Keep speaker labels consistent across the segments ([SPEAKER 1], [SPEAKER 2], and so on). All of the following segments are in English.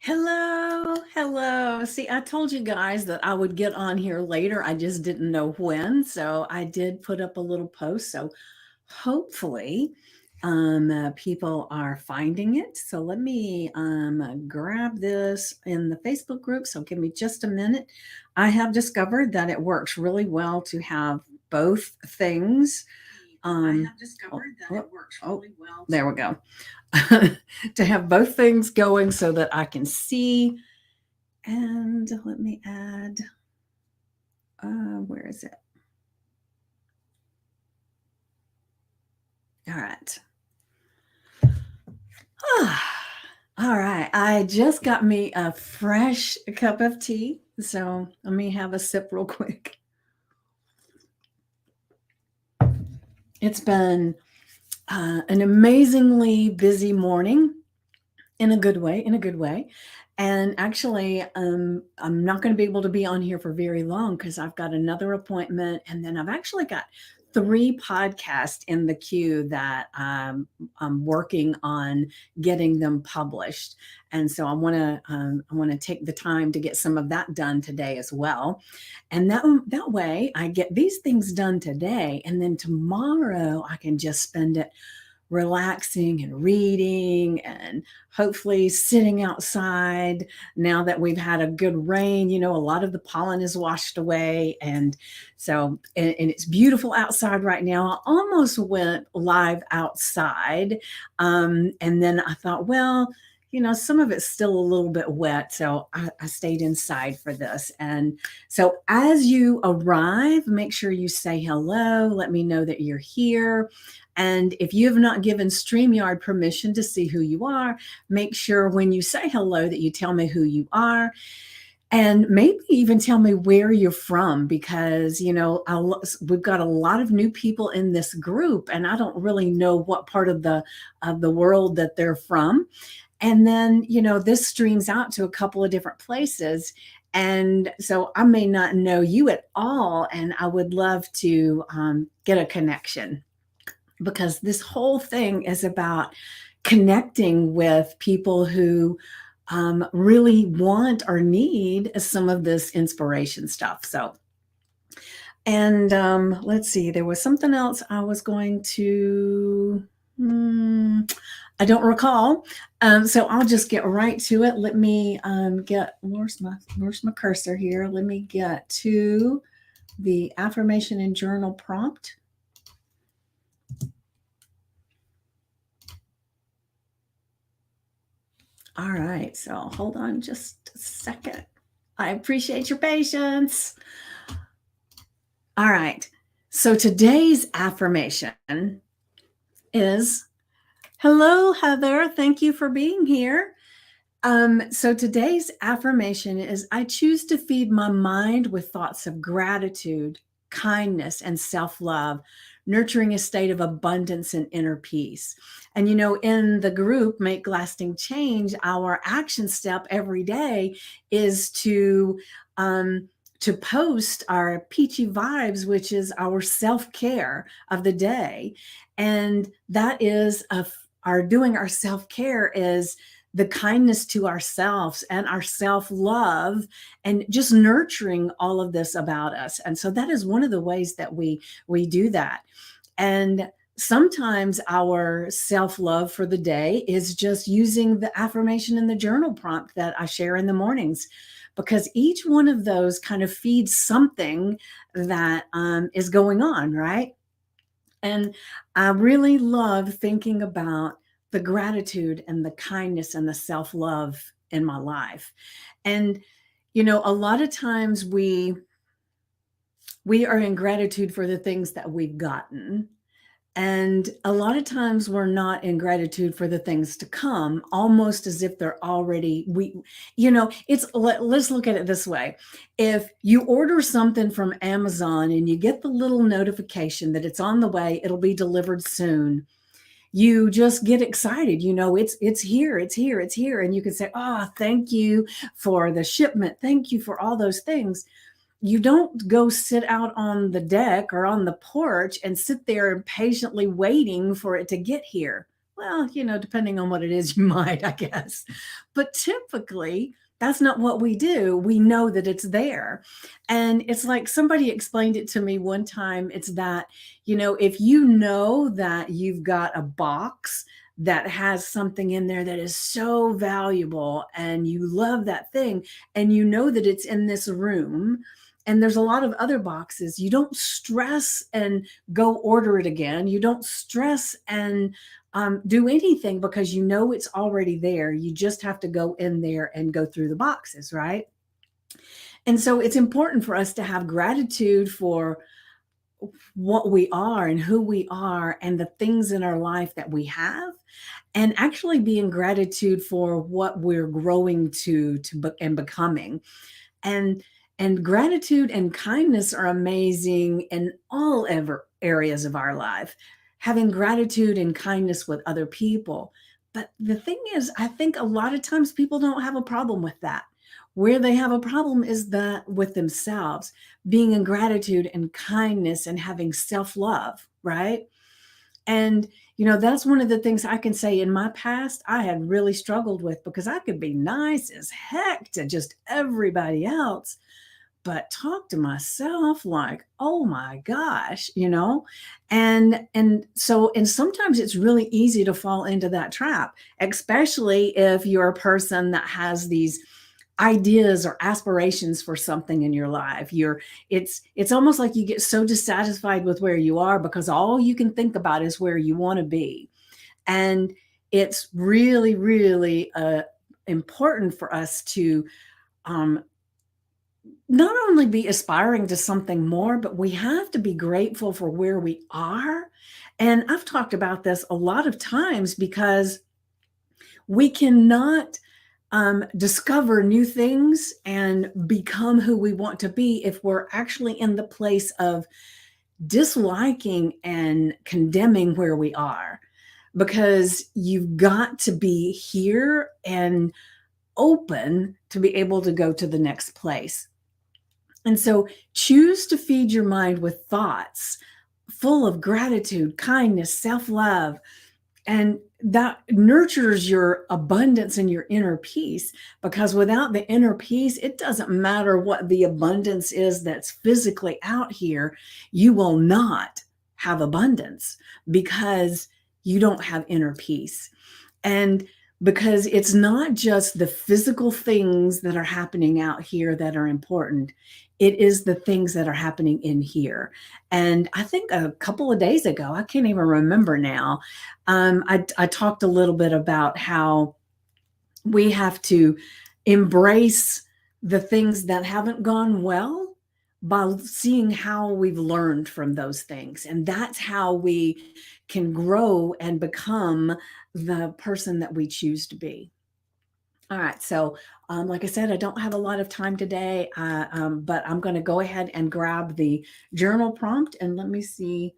[SPEAKER 1] Hello, hello. See, I told you guys that I would get on here later. I just didn't know when. So I did put up a little post. So hopefully, people are finding it. So let me grab this in the Facebook group. So give me just a minute. I have discovered that it works really well to have both things. There we go. To have both things going so that I can see. And let me add, where is it? All right. All right. I just got me a fresh cup of tea. So let me have a sip real quick. It's been an amazingly busy morning in a good way, And actually, I'm not going to be able to be on here for very long because I've got another appointment. And then I've actually got 3 podcasts in the queue that I'm working on getting them published. And so I want to take the time to get some of that done today as well. And that way I get these things done today. And then tomorrow I can just spend it relaxing and reading and hopefully sitting outside now that we've had a good rain. A lot of the pollen is washed away. And so, and it's beautiful outside right now. I almost went live outside. And then I thought, well, some of it's still a little bit wet. So I stayed inside for this. And so as you arrive, make sure you say hello. Let me know that you're here. And if you have not given StreamYard permission to see who you are, make sure when you say hello that you tell me who you are. And maybe even tell me where you're from, because, we've got a lot of new people in this group, and I don't really know what part of the world that they're from. And then, this streams out to a couple of different places. And so I may not know you at all. And I would love to get a connection, because this whole thing is about connecting with people who really want or need some of this inspiration stuff. So, and let's see, there was something else I was going to. I don't recall. So I'll just get right to it. Let me where's my cursor here? Let me get to the affirmation and journal prompt. All right, so hold on just a second. I appreciate your patience. All right, so today's affirmation is, hello, Heather. Thank you for being here. So today's affirmation is, I choose to feed my mind with thoughts of gratitude, kindness, and self-love, nurturing a state of abundance and inner peace. And, in the group, Make Lasting Change, our action step every day is to post our peachy vibes, which is our self-care of the day. And that is our doing our self-care is the kindness to ourselves and our self-love, and just nurturing all of this about us. And so that is one of the ways that we do that. And sometimes our self-love for the day is just using the affirmation in the journal prompt that I share in the mornings, because each one of those kind of feeds something that is going on, right? And I really love thinking about the gratitude and the kindness and the self-love in my life. And, a lot of times we are in gratitude for the things that we've gotten. And a lot of times we're not in gratitude for the things to come, almost as if they're already, let's look at it this way. If you order something from Amazon and you get the little notification that it's on the way, it'll be delivered soon, you just get excited. It's here, it's here, it's here. And you can say, oh, thank you for the shipment. Thank you for all those things. You don't go sit out on the deck or on the porch and sit there impatiently waiting for it to get here. Well, depending on what it is, you might, I guess. But typically, that's not what we do. We know that it's there. And it's like somebody explained it to me one time. It's that, if you know that you've got a box that has something in there that is so valuable and you love that thing, and you know that it's in this room, and there's a lot of other boxes, you don't stress and go order it again. You don't stress and do anything because you know it's already there. You just have to go in there and go through the boxes, right? And so it's important for us to have gratitude for what we are and who we are and the things in our life that we have, and actually be in gratitude for what we're growing and becoming. And and gratitude and kindness are amazing in all ever areas of our life, having gratitude and kindness with other people. But the thing is, I think a lot of times people don't have a problem with that. Where they have a problem is that with themselves, being in gratitude and kindness and having self-love, right? And that's one of the things I can say in my past I had really struggled with, because I could be nice as heck to just everybody else, but talk to myself like, oh my gosh, and sometimes it's really easy to fall into that trap, especially if you're a person that has these ideas or aspirations for something in your life. It's almost like you get so dissatisfied with where you are because all you can think about is where you want to be. And it's really, really important for us to um, not only be aspiring to something more, but we have to be grateful for where we are. And I've talked about this a lot of times, because we cannot discover new things and become who we want to be if we're actually in the place of disliking and condemning where we are. Because you've got to be here and open to be able to go to the next place. And so choose to feed your mind with thoughts full of gratitude, kindness, self love, and that nurtures your abundance and your inner peace. Because without the inner peace, it doesn't matter what the abundance is that's physically out here, you will not have abundance because you don't have inner peace. And because it's not just the physical things that are happening out here that are important, it is the things that are happening in here. And I think a couple of days ago, I can't even remember now, I talked a little bit about how we have to embrace the things that haven't gone well by seeing how we've learned from those things. And that's how we can grow and become the person that we choose to be. All right. So, like I said, I don't have a lot of time today, but I'm going to go ahead and grab the journal prompt, and let me see.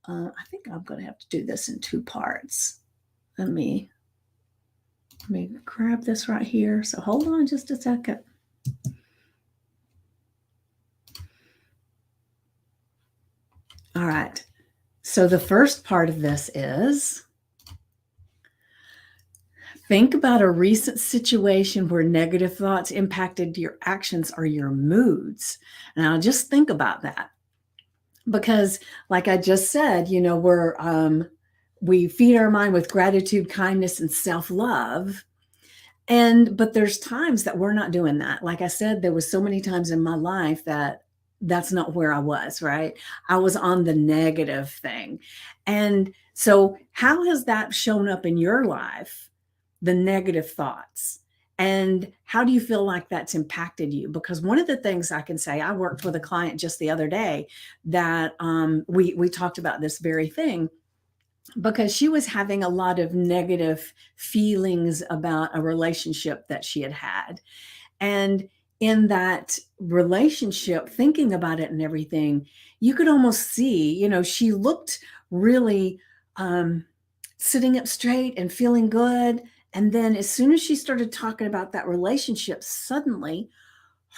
[SPEAKER 1] I think I'm going to have to do this in two parts. Let me grab this right here. So hold on just a second. All right. So the first part of this is, think about a recent situation where negative thoughts impacted your actions or your moods. Now, just think about that. Because, like I just said, we feed our mind with gratitude, kindness, and self-love. But there's times that we're not doing that. Like I said, there was so many times in my life that that's not where I was, right? I was on the negative thing. And so how has that shown up in your life, the negative thoughts? And how do you feel like that's impacted you? Because one of the things I can say, I worked with a client just the other day that we talked about this very thing, because she was having a lot of negative feelings about a relationship that she had had. And in that relationship, thinking about it and everything, you could almost see, she looked really sitting up straight and feeling good. And then as soon as she started talking about that relationship, suddenly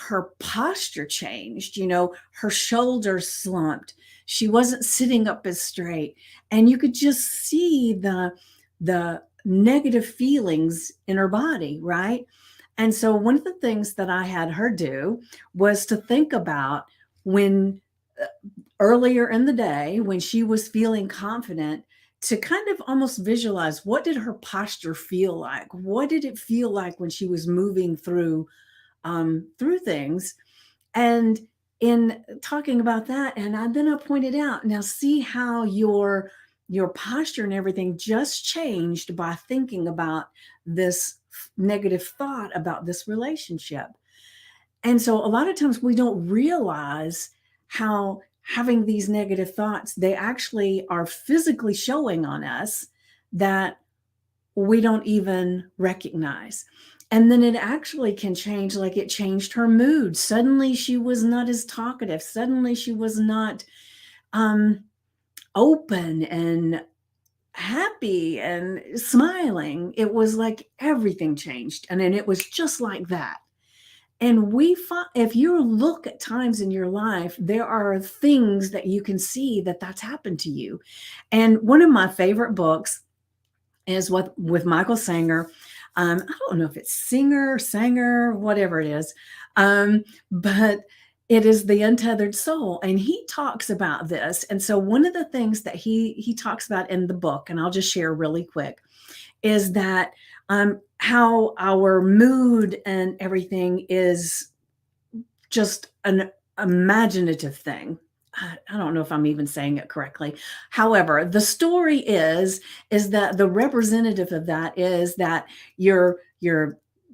[SPEAKER 1] her posture changed, her shoulders slumped. She wasn't sitting up as straight. And you could just see the negative feelings in her body, right? And so one of the things that I had her do was to think about when earlier in the day when she was feeling confident, to kind of almost visualize what did her posture feel like? What did it feel like when she was moving through things? And in talking about that, then I pointed out, now see how your posture and everything just changed by thinking about this negative thought about this relationship. And so a lot of times we don't realize how having these negative thoughts, they actually are physically showing on us that we don't even recognize. And then it actually can change, like it changed her mood. Suddenly she was not as talkative. Suddenly she was not um, open and happy and smiling. It was like everything changed. And then it was just like that. And we find, if you look at times in your life, there are things that you can see that that's happened to you. And one of my favorite books is with Michael Sanger. I don't know if it's Sanger, whatever it is, but it is The Untethered Soul, and he talks about this. And so one of the things that he talks about in the book, and I'll just share really quick, is that how our mood and everything is just an imaginative thing. I don't know if I'm even saying it correctly. However, the story is that the representative of that is that your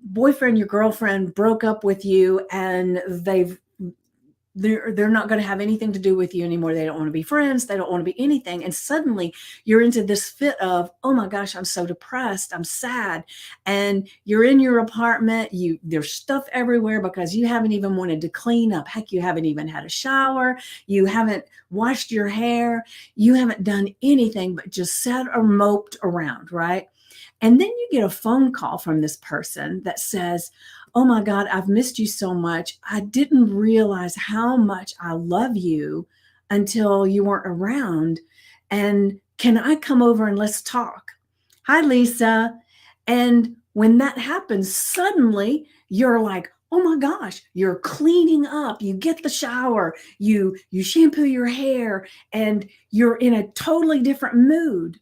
[SPEAKER 1] boyfriend, your girlfriend broke up with you, and they're not going to have anything to do with you anymore. They don't want to be friends. They don't want to be anything. And suddenly you're into this fit of, oh my gosh, I'm so depressed. I'm sad. And you're in your apartment. There's stuff everywhere because you haven't even wanted to clean up. Heck, you haven't even had a shower. You haven't washed your hair. You haven't done anything but just sat or moped around, right? And then you get a phone call from this person that says, oh my God, I've missed you so much. I didn't realize how much I love you until you weren't around. And can I come over and let's talk? Hi, Lisa. And when that happens, suddenly you're like, oh my gosh, you're cleaning up, you get the shower, you shampoo your hair, and you're in a totally different mood.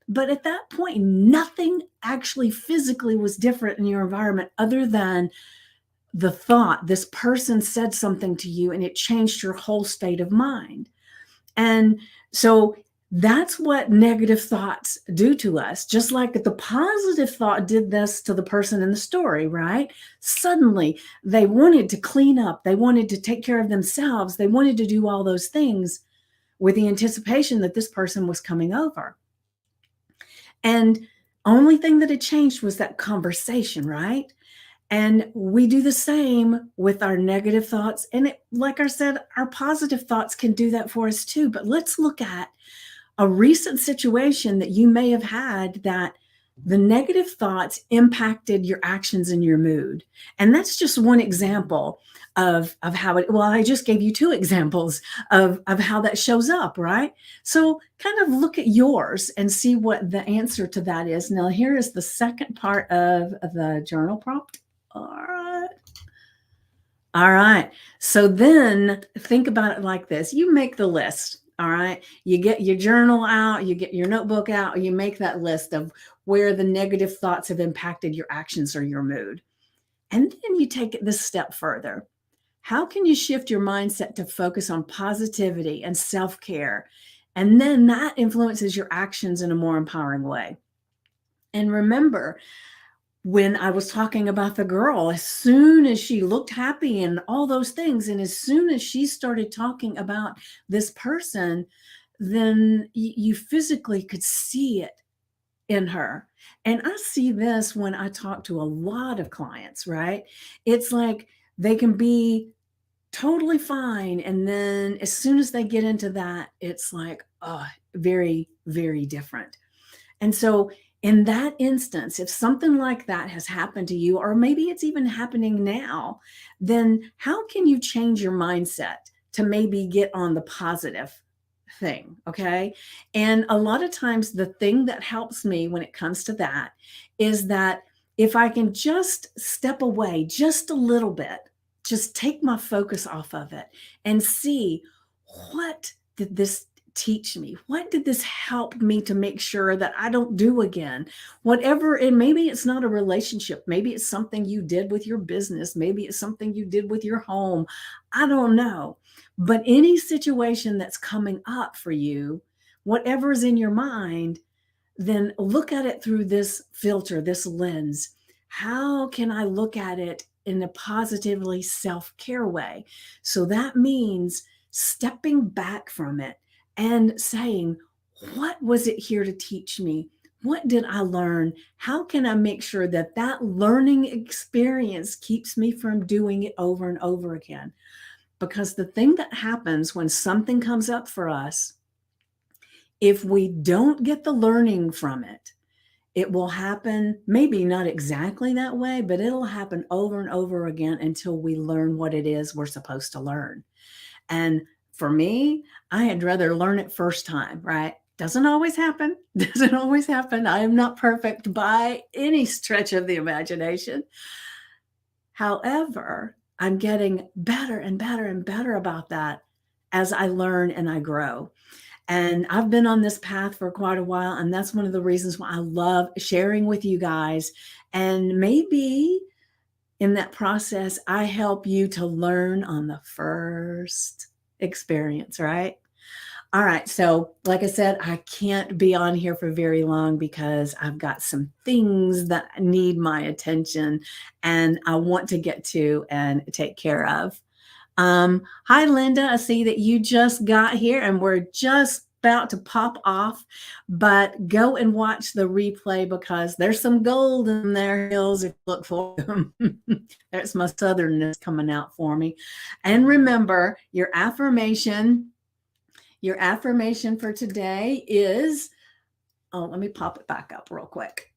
[SPEAKER 1] But at that point, nothing actually physically was different in your environment other than the thought. This person said something to you and it changed your whole state of mind. And so that's what negative thoughts do to us, just like the positive thought did this to the person in the story, right? Suddenly they wanted to clean up, they wanted to take care of themselves, they wanted to do all those things with the anticipation that this person was coming over. And only thing that had changed was that conversation, right? And we do the same with our negative thoughts. And like I said, our positive thoughts can do that for us too. But let's look at a recent situation that you may have had that the negative thoughts impacted your actions and your mood. And that's just one example of how it, well, I just gave you two examples of how that shows up, right? So kind of look at yours and see what the answer to that is. Now, here is the second part of the journal prompt. All right. All right. So then think about it like this. You make the list. All right. You get your journal out, you get your notebook out, you make that list of where the negative thoughts have impacted your actions or your mood. And then you take it this step further. How can you shift your mindset to focus on positivity and self-care? And then that influences your actions in a more empowering way. And remember, when I was talking about the girl, as soon as she looked happy and all those things, and as soon as she started talking about this person, then you physically could see it in her. And I see this when I talk to a lot of clients, right? It's like they can be totally fine. And then as soon as they get into that, it's like, oh, very, very different. And so, in that instance, if something like that has happened to you, or maybe it's even happening now, then how can you change your mindset to maybe get on the positive thing. Okay. And a lot of times, the thing that helps me when it comes to that is that if I can just step away just a little bit, just take my focus off of it and see, what did this teach me? What did this help me to make sure that I don't do again? Whatever, and maybe it's not a relationship. Maybe it's something you did with your business. Maybe it's something you did with your home. I don't know. But any situation that's coming up for you, whatever's in your mind, then look at it through this filter, this lens. How can I look at it in a positively self-care way? So that means stepping back from it and saying, what was it here to teach me? What did I learn? How can I make sure that that learning experience keeps me from doing it over and over again? Because the thing that happens when something comes up for us, if we don't get the learning from it, it will happen, maybe not exactly that way, but it'll happen over and over again until we learn what it is we're supposed to learn. And for me, I had rather learn it first time, right? Doesn't always happen. Doesn't always happen. I am not perfect by any stretch of the imagination. However, I'm getting better and better and better about that as I learn and I grow. And I've been on this path for quite a while. And that's one of the reasons why I love sharing with you guys. And maybe in that process, I help you to learn on the first experience, right? All right. So, like I said, I can't be on here for very long because I've got some things that need my attention and I want to get to and take care of. Hi, Linda. I see that you just got here and we're just about to pop off, but go and watch the replay because there's some gold in there, Hills, if you look for them. There's my southernness coming out for me. And remember, your affirmation for today is, oh, let me pop it back up real quick.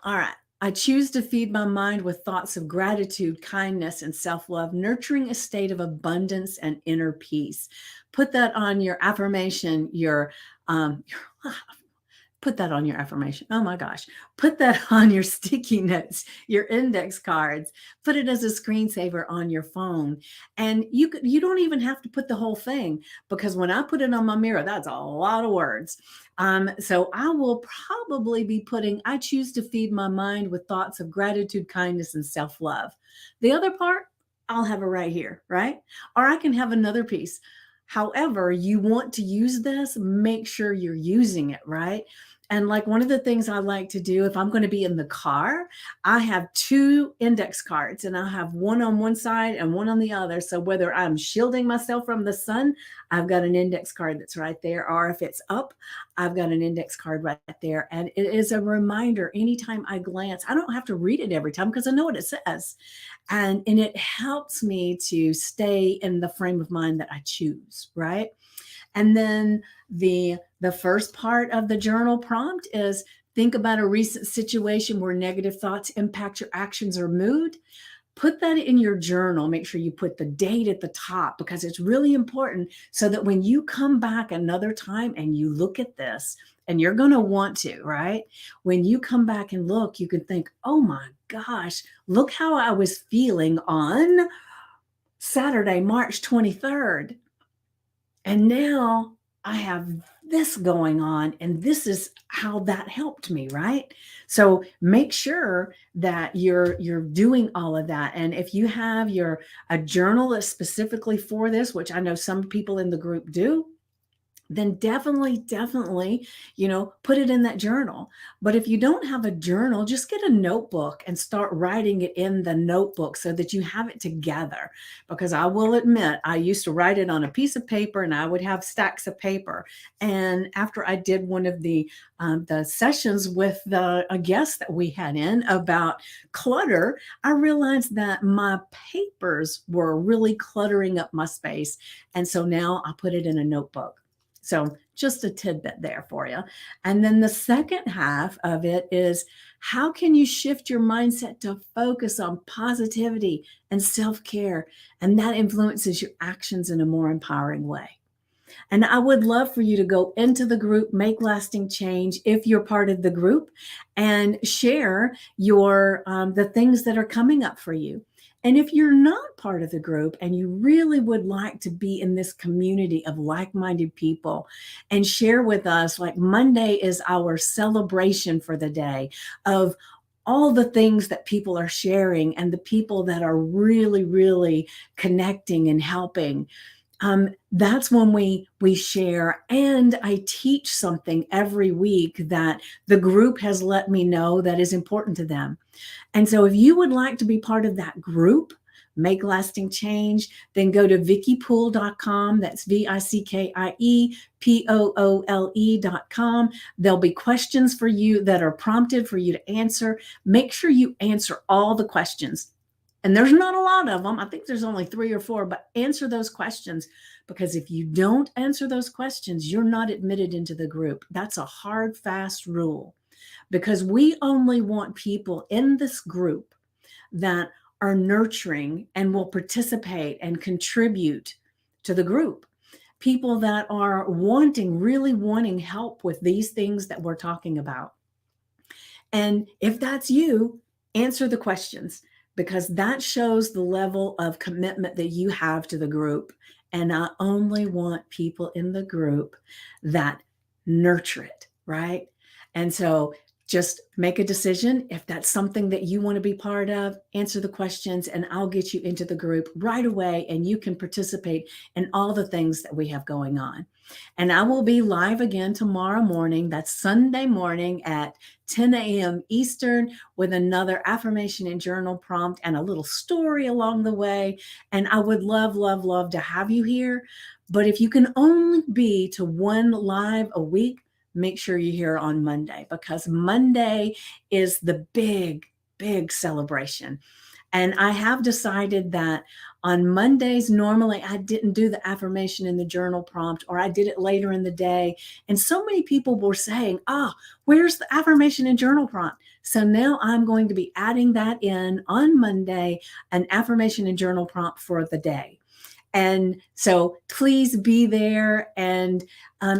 [SPEAKER 1] All right. I choose to feed my mind with thoughts of gratitude, kindness, and self-love, nurturing a state of abundance and inner peace. Put that on your affirmation, put that on your affirmation. Oh my gosh. Put that on your sticky notes, your index cards. Put it as a screensaver on your phone. And you don't even have to put the whole thing, because when I put it on my mirror, that's a lot of words. So I will probably be putting, I choose to feed my mind with thoughts of gratitude, kindness, and self-love. The other part, I'll have it right here, right? Or I can have another piece. However you want to use this, make sure you're using it, right? And like one of the things I like to do, if I'm going to be in the car, I have two index cards and I have one on one side and one on the other. So whether I'm shielding myself from the sun, I've got an index card that's right there. Or if it's up, I've got an index card right there. And it is a reminder anytime I glance. I don't have to read it every time because I know what it says. And it helps me to stay in the frame of mind that I choose, right? And then the first part of the journal prompt is, think about a recent situation where negative thoughts impact your actions or mood. Put that in your journal. Make sure you put the date at the top because it's really important, so that when you come back another time and you look at this, and you're going to want to, right? When you come back and look, you can think, oh my gosh, look how I was feeling on Saturday, March 23rd. And now I have this going on, and this is how that helped me, right? So make sure that you're doing all of that. And if you have a journal that's specifically for this, which I know some people in the group do, then definitely, put it in that journal. But if you don't have a journal, just get a notebook and start writing it in the notebook so that you have it together. Because I will admit, I used to write it on a piece of paper and I would have stacks of paper. And after I did one of the sessions with a guest that we had in about clutter, I realized that my papers were really cluttering up my space. And so now I put it in a notebook. So just a tidbit there for you. And then the second half of it is, how can you shift your mindset to focus on positivity and self-care? And that influences your actions in a more empowering way. And I would love for you to go into the group, make lasting change if you're part of the group, and share your the things that are coming up for you. And if you're not part of the group and you really would like to be in this community of like-minded people and share with us, like Monday is our celebration for the day of all the things that people are sharing and the people that are really, really connecting and helping. That's when we share, and I teach something every week that the group has let me know that is important to them. And so if you would like to be part of that group, make lasting change, then go to vickypoole.com. That's VICKIEPOOLE.com. There'll be questions for you that are prompted for you to answer. Make sure you answer all the questions. And there's not a lot of them. I think there's only 3 or 4, but answer those questions, because if you don't answer those questions, you're not admitted into the group. That's a hard, fast rule, because we only want people in this group that are nurturing and will participate and contribute to the group. People that are really wanting help with these things that we're talking about. And if that's you, answer the questions, because that shows the level of commitment that you have to the group. And I only want people in the group that nurture it, right? And so just make a decision. If that's something that you want to be part of, answer the questions and I'll get you into the group right away, and you can participate in all the things that we have going on. And I will be live again tomorrow morning. That's Sunday morning at 10 a.m. Eastern, with another affirmation and journal prompt and a little story along the way. And I would love, love, love to have you here. But if you can only be to one live a week, make sure you're here on Monday, because Monday is the big, big celebration. And I have decided that on Mondays, normally I didn't do the affirmation in the journal prompt, or I did it later in the day. And so many people were saying, where's the affirmation and journal prompt? So now I'm going to be adding that in on Monday, an affirmation and journal prompt for the day. And so please be there. And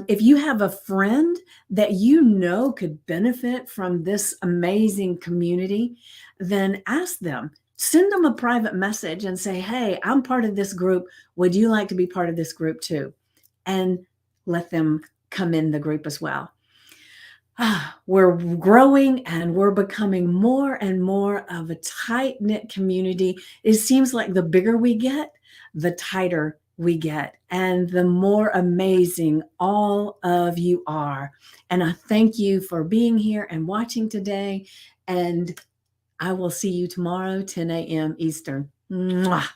[SPEAKER 1] if you have a friend that you know could benefit from this amazing community, then ask them. Send them a private message and say, hey, I'm part of this group. Would you like to be part of this group too? And let them come in the group as well. We're growing and we're becoming more and more of a tight-knit community. It seems like the bigger we get, the tighter we get, and the more amazing all of you are. And I thank you for being here and watching today. And I will see you tomorrow, 10 a.m. Eastern. Mwah.